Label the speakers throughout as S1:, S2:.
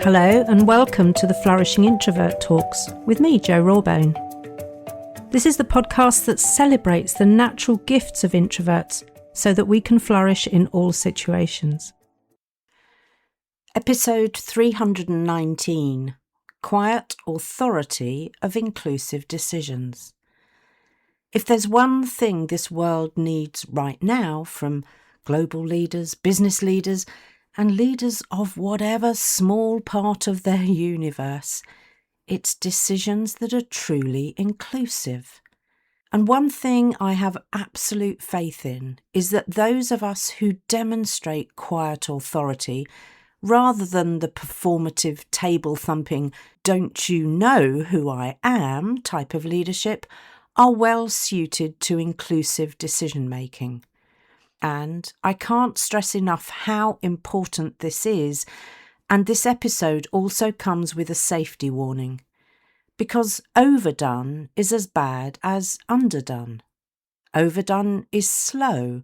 S1: Hello and welcome to the Flourishing Introvert Talks with me, 𝗥𝗲𝘆 𝗣𝗀. This is the podcast that celebrates the natural gifts of introverts so that we can flourish in all situations. Episode 319, Quiet Authority of Inclusive Decisions. If there's one thing this world needs right now from global leaders, business leaders, and leaders of whatever small part of their universe, it's decisions that are truly inclusive. And one thing I have absolute faith in is that those of us who demonstrate quiet authority, rather than the performative table-thumping, don't you know who I am type of leadership, are well suited to inclusive decision-making. And I can't stress enough how important this is, and this episode also comes with a safety warning, because overdone is as bad as underdone. Overdone is slow,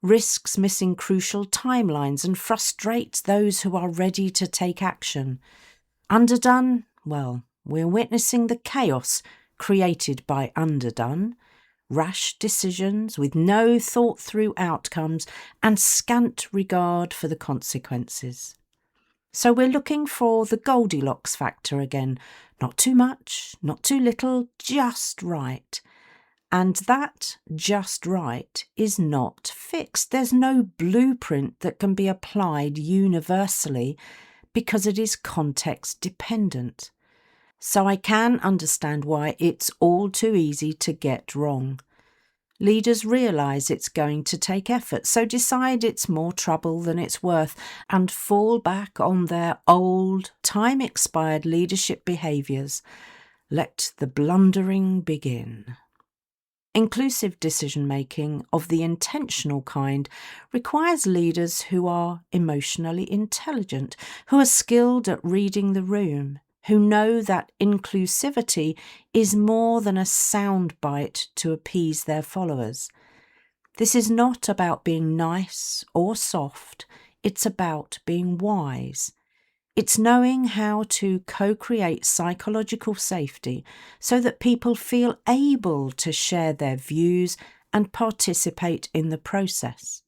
S1: risks missing crucial timelines and frustrates those who are ready to take action. Underdone, well, we're witnessing the chaos created by underdone, rash decisions with no thought-through outcomes and scant regard for the consequences. So we're looking for the Goldilocks factor again. Not too much, not too little, just right. And that just right is not fixed. There's no blueprint that can be applied universally because it is context dependent. So I can understand why it's all too easy to get wrong. Leaders realise it's going to take effort, so decide it's more trouble than it's worth and fall back on their old, time-expired leadership behaviours. Let the blundering begin. Inclusive decision-making of the intentional kind requires leaders who are emotionally intelligent, who are skilled at reading the room, who know that inclusivity is more than a soundbite to appease their followers. This is not about being nice or soft, it's about being wise. It's knowing how to co-create psychological safety so that people feel able to share their views and participate in the process.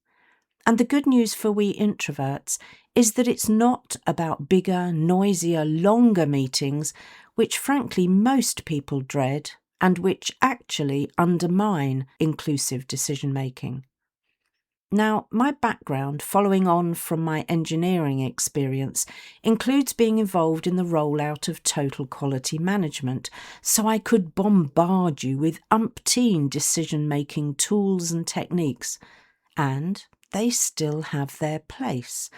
S1: And the good news for we introverts is that it's not about bigger, noisier, longer meetings, which frankly most people dread and which actually undermine inclusive decision-making. Now, my background, following on from my engineering experience, includes being involved in the rollout of total quality management, so I could bombard you with umpteen decision-making tools and techniques, and they still have their place.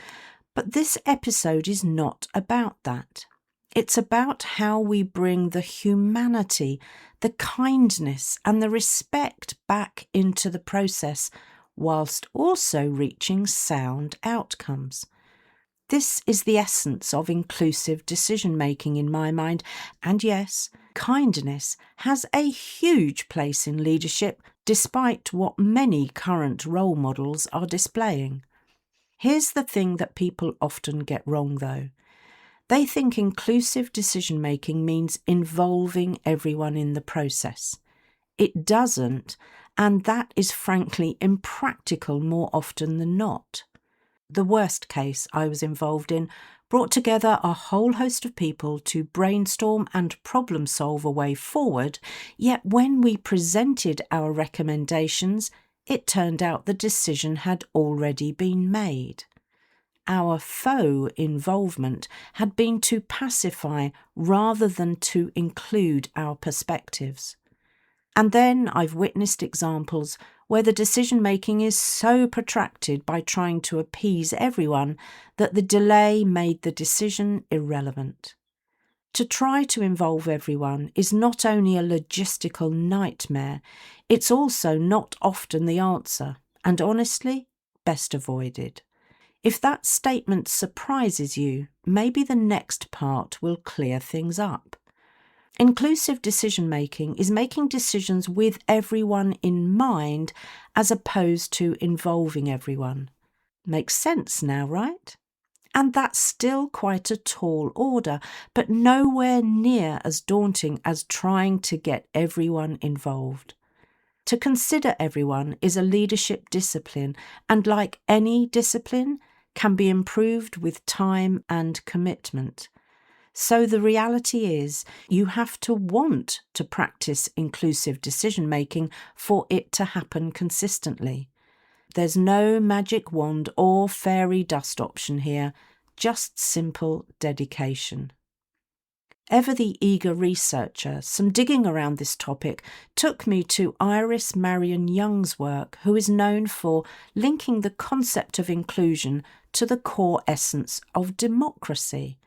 S1: But this episode is not about that. It's about how we bring the humanity, the kindness and the respect back into the process, whilst also reaching sound outcomes. This is the essence of inclusive decision-making in my mind, and yes, kindness has a huge place in leadership despite what many current role models are displaying. Here's the thing that people often get wrong though. They think inclusive decision-making means involving everyone in the process. It doesn't, and that is frankly impractical more often than not. The worst case I was involved in brought together a whole host of people to brainstorm and problem solve a way forward, yet when we presented our recommendations, it turned out the decision had already been made. Our faux involvement had been to pacify rather than to include our perspectives. And then I've witnessed examples where the decision-making is so protracted by trying to appease everyone that the delay made the decision irrelevant. To try to involve everyone is not only a logistical nightmare, it's also not often the answer, and honestly, best avoided. If that statement surprises you, maybe the next part will clear things up. Inclusive decision-making is making decisions with everyone in mind as opposed to involving everyone. Makes sense now, right? And that's still quite a tall order, but nowhere near as daunting as trying to get everyone involved. To consider everyone is a leadership discipline, and like any discipline, can be improved with time and commitment. So the reality is, you have to want to practice inclusive decision-making for it to happen consistently. There's no magic wand or fairy dust option here, just simple dedication. 𝗤𝗲𝘀𝘀 researcher, some digging around this topic took me to Iris Marion Young's work, who is known for linking the concept of inclusion to the core essence of democracy.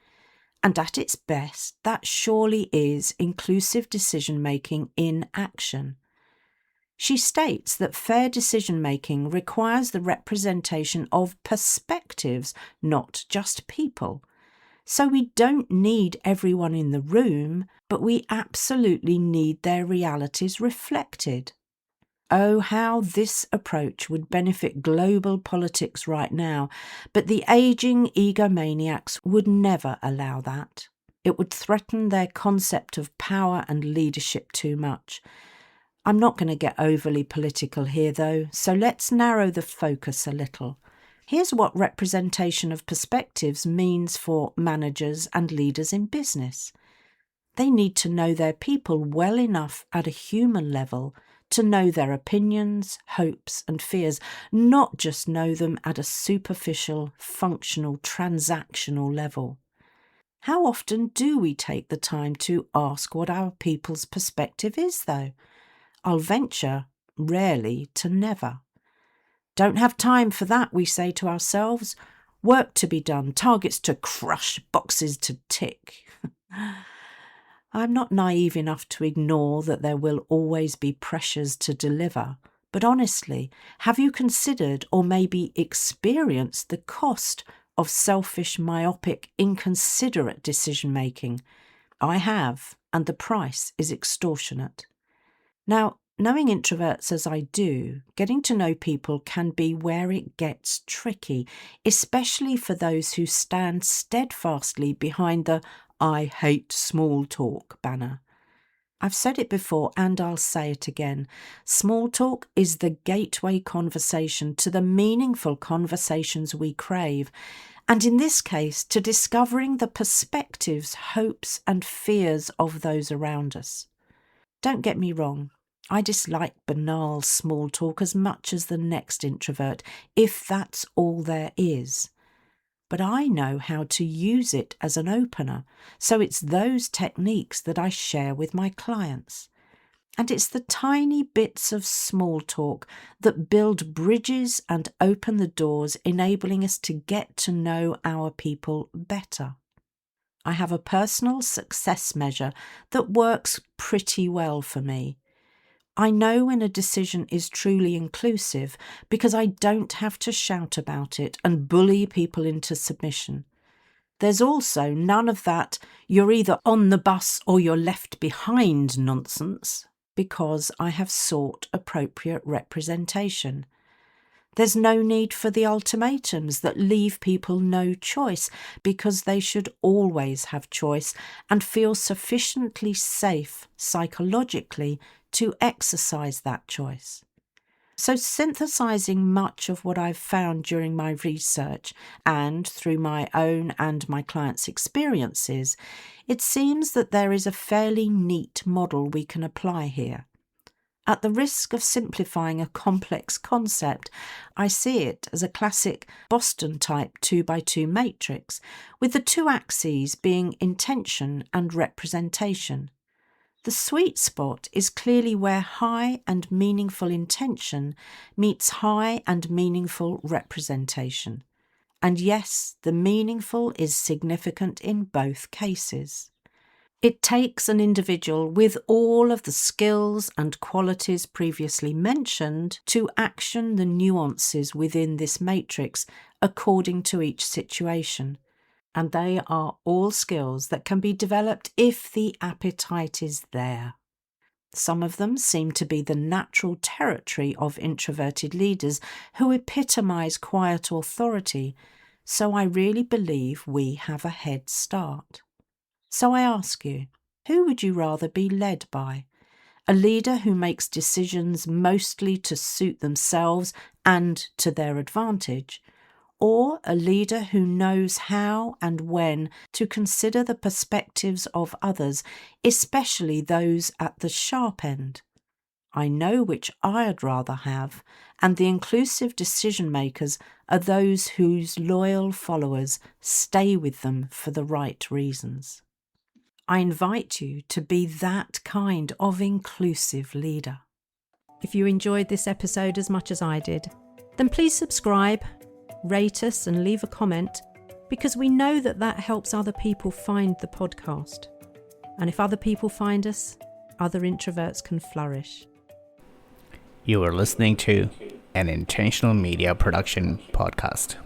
S1: And at its best, that surely is inclusive decision-making in action. She states that fair decision-making requires the representation of perspectives, not just people. So we don't need everyone in the room, but we absolutely need their realities reflected. Oh, how this approach would benefit global politics right now, but the ageing egomaniacs would never allow that. It would threaten their concept of power and leadership too much. I'm not going to get overly political here though, so let's narrow the focus a little. Here's what representation of perspectives means for managers and leaders in business. They need to know their people well enough at a human level to know their opinions, hopes and fears, not just know them at a superficial, functional, transactional level. How often do we take the time to ask what our people's perspective is though? I'll venture rarely to never. Don't have time for that, we say to ourselves. Work to be done, targets to crush, boxes to tick. I'm not naive enough to ignore that there will always be pressures to deliver, but honestly, have you considered or maybe experienced the cost of selfish, myopic, inconsiderate decision-making? I have, and the price is extortionate. Now, knowing introverts as I do, getting to know people can be where it gets tricky, especially for those who stand steadfastly behind the "I hate small talk" banner. I've said it before and I'll say it again. Small talk is the gateway conversation to the meaningful conversations we crave, and in this case, to discovering the perspectives, hopes and fears of those around us. Don't get me wrong, I dislike banal small talk as much as the next introvert, if that's all there is. But I know how to use it as an opener, so it's those techniques that I share with my clients. And it's the tiny bits of small talk that build bridges and open the doors, enabling us to get to know our people better. I have a personal success measure that works pretty well for me. I know when a decision is truly inclusive because I don't have to shout about it and bully people into submission. There's also none of that "you're either on the bus or you're left behind" nonsense, because I have sought appropriate representation. There's no need for the ultimatums that leave people no choice, because they should always have choice and feel sufficiently safe psychologically to exercise that choice. So synthesizing much of what I've found during my research and through my own and my clients' experiences, it seems that there is a fairly neat model we can apply here. At the risk of simplifying a complex concept, I see it as a classic Boston-type 2x2 matrix, with the two axes being intention and representation. The sweet spot is clearly where high and meaningful intention meets high and meaningful representation. And yes, the meaningful is significant in both cases. It takes an individual with all of the skills and qualities previously mentioned to action the nuances within this matrix according to each situation. And they are all skills that can be developed if the appetite is there. Some of them seem to be the natural territory of introverted leaders who epitomise quiet authority, so I really believe we have a head start. So I ask you, who would you rather be led by? A leader who makes decisions mostly to suit themselves and to their advantage, or a leader who knows how and when to consider the perspectives of others, especially those at the sharp end? I know which I'd rather have, and the inclusive decision makers are those whose loyal followers stay with them for the right reasons. I invite you to be that kind of inclusive leader. If you enjoyed this episode as much as I did, then please subscribe, rate us and leave a comment, because we know that helps other people find the podcast. And if other people find us, other introverts can flourish.
S2: You are listening to an Intentional Media Production podcast.